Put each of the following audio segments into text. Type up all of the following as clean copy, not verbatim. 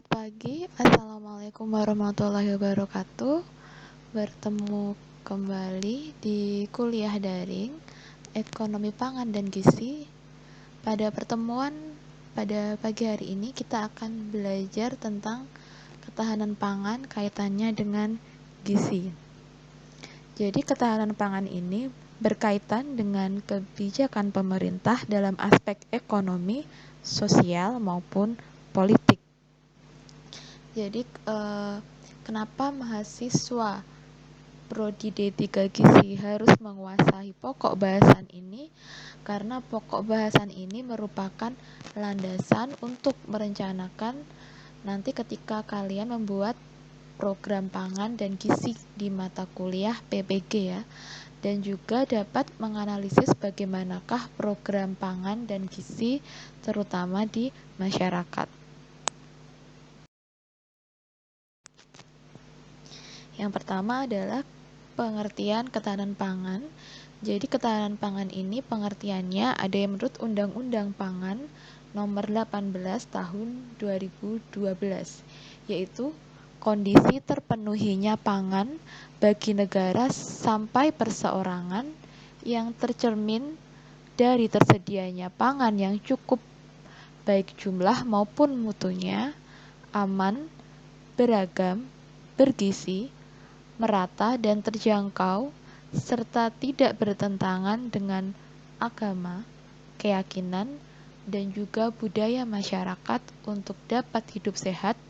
Selamat pagi, Assalamualaikum warahmatullahi wabarakatuh. Bertemu kembali di kuliah daring Ekonomi Pangan dan Gizi. Pada pertemuan pada pagi hari ini kita akan belajar tentang ketahanan pangan kaitannya dengan gizi. Jadi ketahanan pangan ini berkaitan dengan kebijakan pemerintah dalam aspek ekonomi, sosial maupun politik. Jadi kenapa mahasiswa Prodi D3 Gizi harus menguasai pokok bahasan ini? Karena pokok bahasan ini merupakan landasan untuk merencanakan nanti ketika kalian membuat program pangan dan gizi di mata kuliah PPG ya. Dan juga dapat menganalisis bagaimanakah program pangan dan gizi terutama di masyarakat. Yang pertama adalah pengertian ketahanan pangan. Jadi ketahanan pangan ini pengertiannya ada yang menurut Undang-Undang Pangan Nomor 18 Tahun 2012, yaitu kondisi terpenuhinya pangan bagi negara sampai perseorangan yang tercermin dari tersedianya pangan yang cukup baik jumlah maupun mutunya, aman, beragam, bergizi, merata dan terjangkau, serta tidak bertentangan dengan agama, keyakinan, dan juga budaya masyarakat untuk dapat hidup sehat,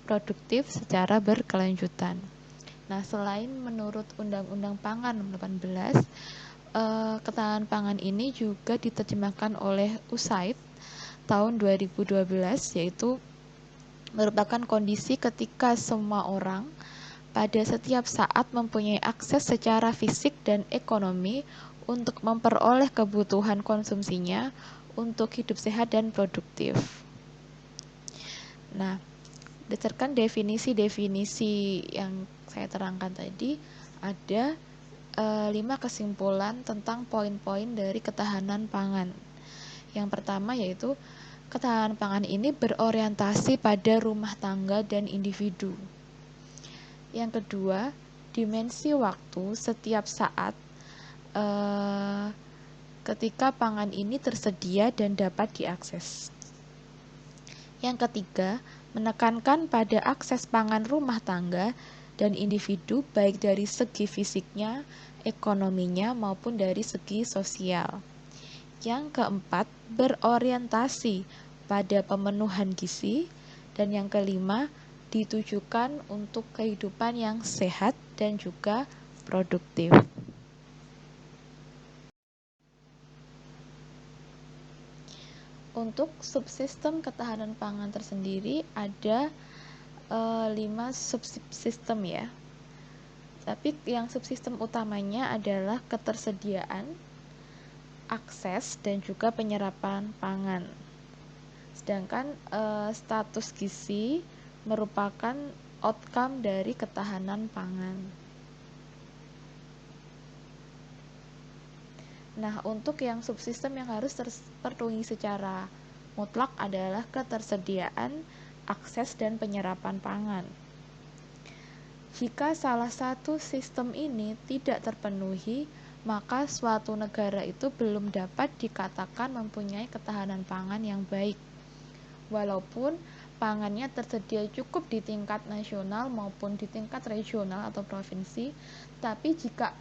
produktif secara berkelanjutan. Nah, selain menurut Undang-Undang Pangan Nomor 18, ketahanan pangan ini juga diterjemahkan oleh USAID tahun 2012, yaitu merupakan kondisi ketika semua orang pada setiap saat mempunyai akses secara fisik dan ekonomi untuk memperoleh kebutuhan konsumsinya untuk hidup sehat dan produktif. Nah, berdasarkan definisi-definisi yang saya terangkan tadi, ada 5 kesimpulan tentang poin-poin dari ketahanan pangan. Yang pertama yaitu ketahanan pangan ini berorientasi pada rumah tangga dan individu. Yang kedua, dimensi waktu setiap saat ketika pangan ini tersedia dan dapat diakses. Yang ketiga, menekankan pada akses pangan rumah tangga dan individu baik dari segi fisiknya, ekonominya maupun dari segi sosial. Yang keempat, berorientasi pada pemenuhan gizi. Dan yang kelima, ditujukan untuk kehidupan yang sehat dan juga produktif. Untuk subsistem ketahanan pangan tersendiri ada 5 subsistem ya. Tapi yang subsistem utamanya adalah ketersediaan, akses, dan juga penyerapan pangan. Sedangkan status gizi merupakan outcome dari ketahanan pangan. Nah, untuk yang subsistem yang harus terpenuhi secara mutlak adalah ketersediaan, akses, dan penyerapan pangan. Jika salah satu sistem ini tidak terpenuhi, maka suatu negara itu belum dapat dikatakan mempunyai ketahanan pangan yang baik. Walaupun pangannya tersedia cukup di tingkat nasional maupun di tingkat regional atau provinsi, tapi jika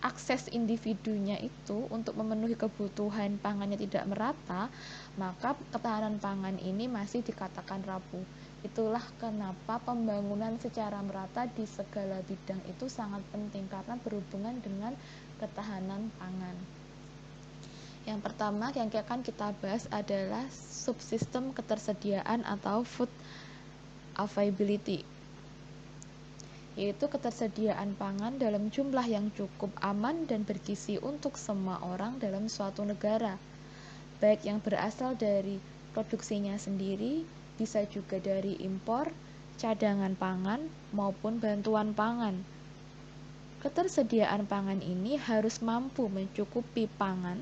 akses individunya itu untuk memenuhi kebutuhan pangannya tidak merata, maka ketahanan pangan ini masih dikatakan rapuh. Itulah kenapa pembangunan secara merata di segala bidang itu sangat penting karena berhubungan dengan ketahanan pangan. Yang pertama yang akan kita bahas adalah subsistem ketersediaan atau food availability, yaitu ketersediaan pangan dalam jumlah yang cukup aman dan bergizi untuk semua orang dalam suatu negara, baik yang berasal dari produksinya sendiri, bisa juga dari impor, cadangan pangan, maupun bantuan pangan. Ketersediaan pangan ini harus mampu mencukupi pangan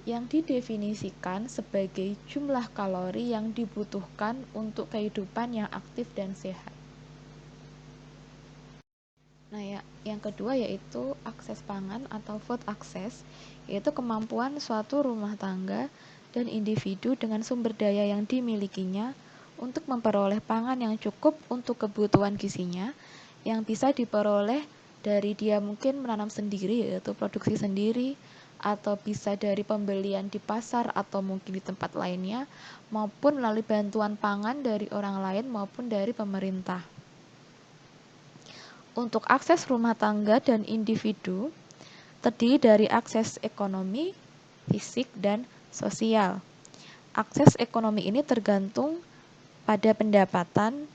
yang didefinisikan sebagai jumlah kalori yang dibutuhkan untuk kehidupan yang aktif dan sehat. Nah, yang kedua yaitu akses pangan atau food access, yaitu kemampuan suatu rumah tangga dan individu dengan sumber daya yang dimilikinya untuk memperoleh pangan yang cukup untuk kebutuhan gizinya, yang bisa diperoleh dari dia mungkin menanam sendiri, yaitu produksi sendiri, atau bisa dari pembelian di pasar atau mungkin di tempat lainnya, maupun melalui bantuan pangan dari orang lain maupun dari pemerintah. Untuk akses rumah tangga dan individu, terdiri dari akses ekonomi, fisik, dan sosial. Akses ekonomi ini tergantung pada pendapatan,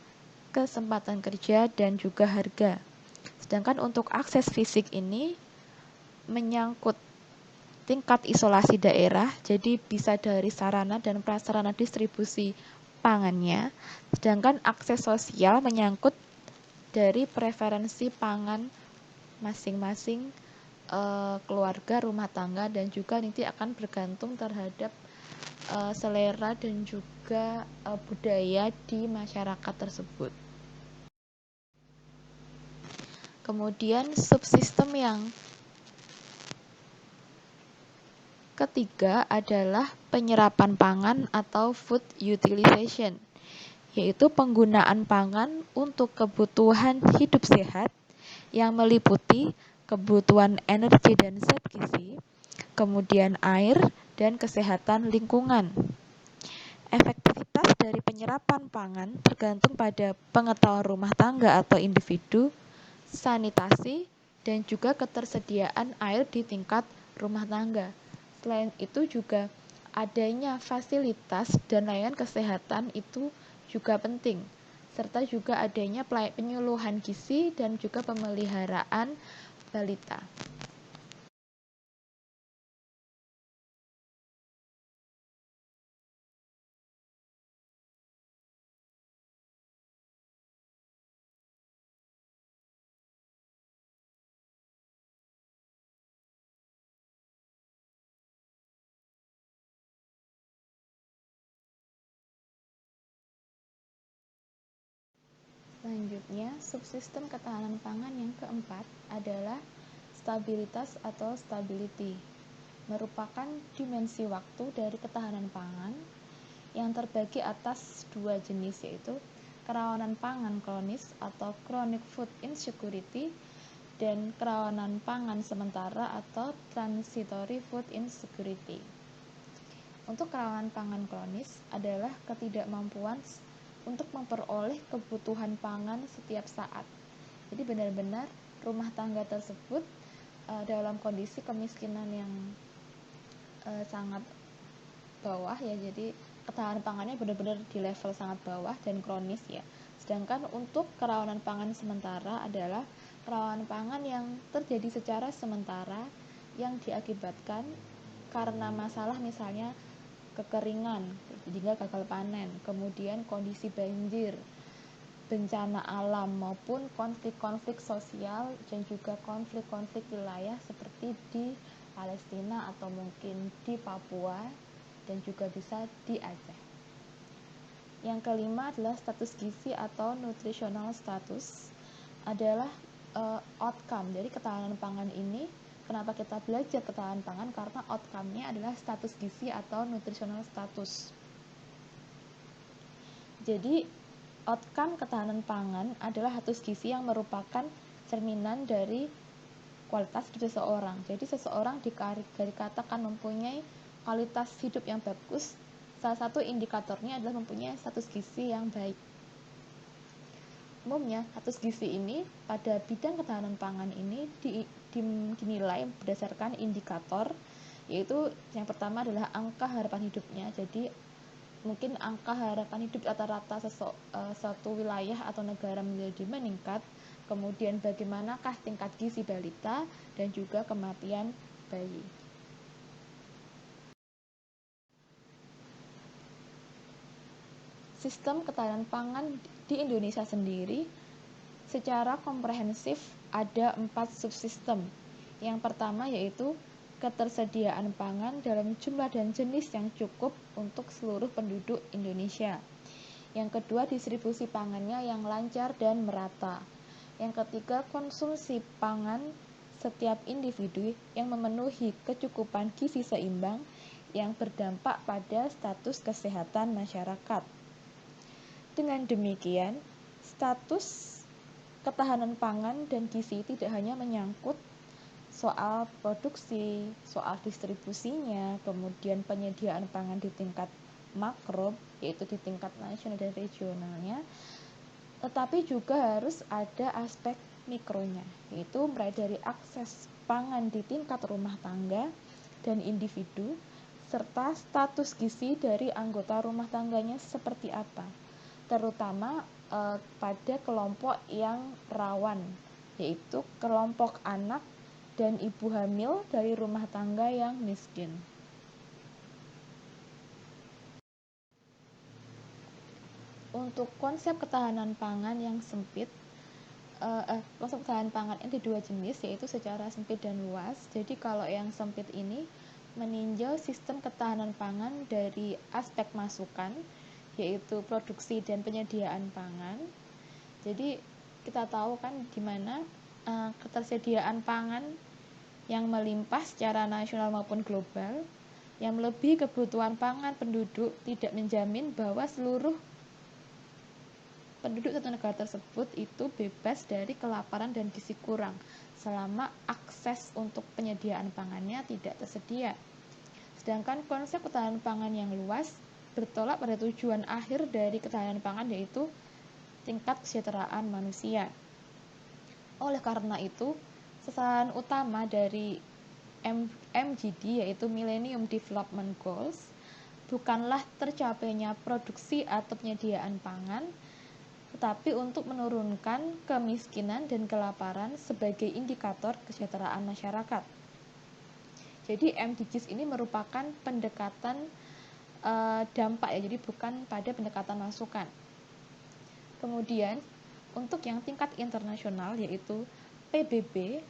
kesempatan kerja, dan juga harga. Sedangkan untuk akses fisik ini menyangkut tingkat isolasi daerah, jadi bisa dari sarana dan prasarana distribusi pangannya. Sedangkan akses sosial menyangkut dari preferensi pangan masing-masing keluarga, rumah tangga, dan juga nanti akan bergantung terhadap selera dan juga budaya di masyarakat tersebut. Kemudian subsistem yang ketiga adalah penyerapan pangan atau food utilization, yaitu penggunaan pangan untuk kebutuhan hidup sehat yang meliputi kebutuhan energi dan zat gizi, kemudian air, dan kesehatan lingkungan. Efektivitas dari penyerapan pangan tergantung pada pengetahuan rumah tangga atau individu, sanitasi, dan juga ketersediaan air di tingkat rumah tangga. Selain itu juga adanya fasilitas dan layanan kesehatan itu juga penting, serta juga adanya penyuluhan gizi dan juga pemeliharaan balita. Selanjutnya, subsistem ketahanan pangan yang keempat adalah stabilitas atau stability, merupakan dimensi waktu dari ketahanan pangan yang terbagi atas dua jenis, yaitu kerawanan pangan kronis atau chronic food insecurity dan kerawanan pangan sementara atau transitory food insecurity. Untuk kerawanan pangan kronis adalah ketidakmampuan untuk memperoleh kebutuhan pangan setiap saat. Jadi benar-benar rumah tangga tersebut dalam kondisi kemiskinan yang sangat bawah ya, jadi ketahanan pangannya benar-benar di level sangat bawah dan kronis ya. Sedangkan untuk kerawanan pangan sementara adalah kerawanan pangan yang terjadi secara sementara yang diakibatkan karena masalah misalnya kekeringan hingga gagal panen, kemudian kondisi banjir, bencana alam maupun konflik-konflik sosial dan juga konflik-konflik wilayah seperti di Palestina atau mungkin di Papua dan juga bisa di Aceh. Yang kelima adalah status gizi atau nutritional status, adalah outcome dari ketahanan pangan ini. Kenapa kita belajar ketahanan pangan? Karena outcome-nya adalah status gizi atau nutritional status. Jadi outcome ketahanan pangan adalah status gizi yang merupakan cerminan dari kualitas hidup seseorang. Jadi seseorang dikatakan mempunyai kualitas hidup yang bagus, salah satu indikatornya adalah mempunyai status gizi yang baik. Umumnya, status gizi ini pada bidang ketahanan pangan ini dinilai berdasarkan indikator, yaitu yang pertama adalah angka harapan hidupnya. Jadi mungkin angka harapan hidup rata-rata suatu wilayah atau negara menjadi meningkat, kemudian bagaimanakah tingkat gizi balita dan juga kematian bayi. Sistem ketahanan pangan di Indonesia sendiri secara komprehensif ada 4 subsistem. Yang pertama yaitu ketersediaan pangan dalam jumlah dan jenis yang cukup untuk seluruh penduduk Indonesia. Yang kedua, distribusi pangannya yang lancar dan merata. Yang ketiga, konsumsi pangan setiap individu yang memenuhi kecukupan gizi seimbang yang berdampak pada status kesehatan masyarakat. Dengan demikian, status ketahanan pangan dan gizi tidak hanya menyangkut soal produksi, soal distribusinya, kemudian penyediaan pangan di tingkat makro, yaitu di tingkat nasional dan regionalnya, tetapi juga harus ada aspek mikronya, yaitu mulai dari akses pangan di tingkat rumah tangga dan individu, serta status gizi dari anggota rumah tangganya seperti apa, terutama pada kelompok yang rawan, yaitu kelompok anak dan ibu hamil dari rumah tangga yang miskin. Untuk konsep ketahanan pangan yang sempit, konsep ketahanan pangan ini dua jenis, yaitu secara sempit dan luas. Jadi kalau yang sempit ini meninjau sistem ketahanan pangan dari aspek masukan, yaitu produksi dan penyediaan pangan. Jadi kita tahu kan di mana ketersediaan pangan yang melimpah secara nasional maupun global, yang melebihi kebutuhan pangan penduduk tidak menjamin bahwa seluruh penduduk satu negara tersebut itu bebas dari kelaparan dan gizi kurang selama akses untuk penyediaan pangannya tidak tersedia. Sedangkan konsep ketahanan pangan yang luas bertolak pada tujuan akhir dari ketahanan pangan, yaitu tingkat kesejahteraan manusia. Oleh karena itu, sasaran utama dari MGD, yaitu Millennium Development Goals, bukanlah tercapainya produksi atau penyediaan pangan, tetapi untuk menurunkan kemiskinan dan kelaparan sebagai indikator kesejahteraan masyarakat. Jadi MDGs ini merupakan pendekatan dampak ya, jadi bukan pada pendekatan masukan. Kemudian untuk yang tingkat internasional, yaitu PBB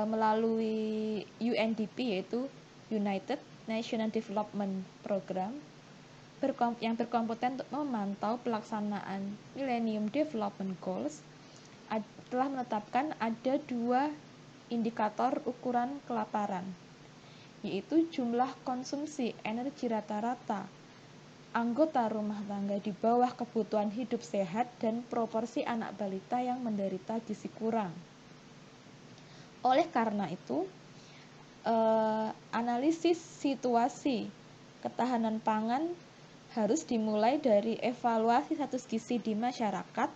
melalui UNDP, yaitu United Nations Development Program, yang berkompeten untuk memantau pelaksanaan Millennium Development Goals, telah menetapkan ada dua indikator ukuran kelaparan, yaitu jumlah konsumsi energi rata-rata anggota rumah tangga di bawah kebutuhan hidup sehat dan proporsi anak balita yang menderita gizi kurang. Oleh karena itu, analisis situasi ketahanan pangan harus dimulai dari evaluasi status gizi di masyarakat,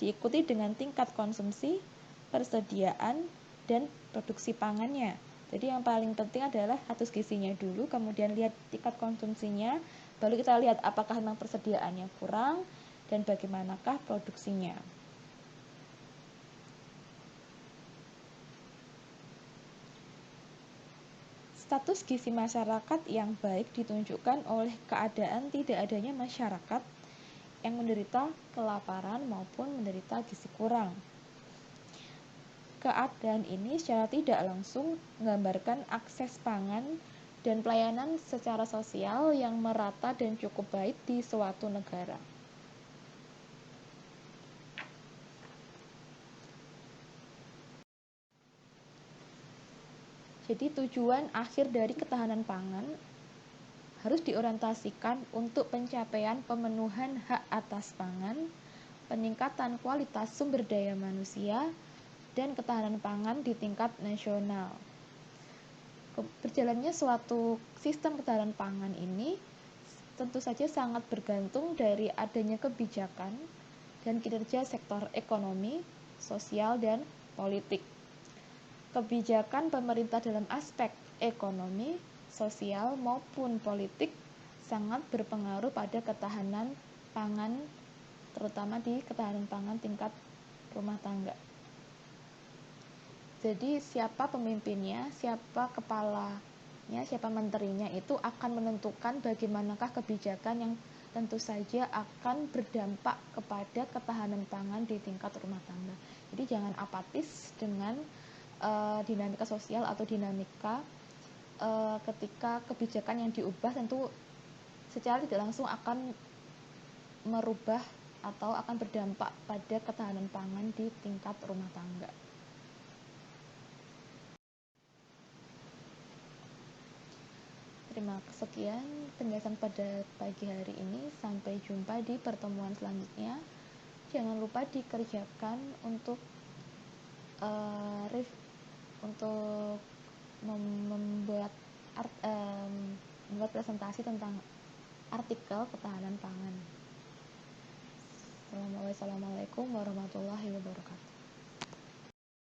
diikuti dengan tingkat konsumsi, persediaan, dan produksi pangannya. Jadi yang paling penting adalah status gizinya dulu, kemudian lihat tingkat konsumsinya, baru kita lihat apakah memang persediaannya kurang dan bagaimanakah produksinya. Status gizi masyarakat yang baik ditunjukkan oleh keadaan tidak adanya masyarakat yang menderita kelaparan maupun menderita gizi kurang. Keadaan ini secara tidak langsung menggambarkan akses pangan dan pelayanan secara sosial yang merata dan cukup baik di suatu negara. Jadi tujuan akhir dari ketahanan pangan harus diorientasikan untuk pencapaian pemenuhan hak atas pangan, peningkatan kualitas sumber daya manusia, dan ketahanan pangan di tingkat nasional. Berjalannya suatu sistem ketahanan pangan ini tentu saja sangat bergantung dari adanya kebijakan dan kinerja sektor ekonomi, sosial, dan politik. Kebijakan pemerintah dalam aspek ekonomi, sosial, maupun politik sangat berpengaruh pada ketahanan pangan, terutama di ketahanan pangan tingkat rumah tangga. Jadi siapa pemimpinnya, siapa kepalanya, siapa menterinya itu akan menentukan bagaimanakah kebijakan yang tentu saja akan berdampak kepada ketahanan pangan di tingkat rumah tangga. Jadi jangan apatis dengan dinamika sosial atau dinamika ketika kebijakan yang diubah tentu secara tidak langsung akan merubah atau akan berdampak pada ketahanan pangan di tingkat rumah tangga. Terima sekian penjelasan pada pagi hari ini. Sampai jumpa di pertemuan selanjutnya. Jangan lupa dikerjakan untuk membuat presentasi tentang artikel ketahanan pangan. Wassalamualaikum warahmatullahi wabarakatuh.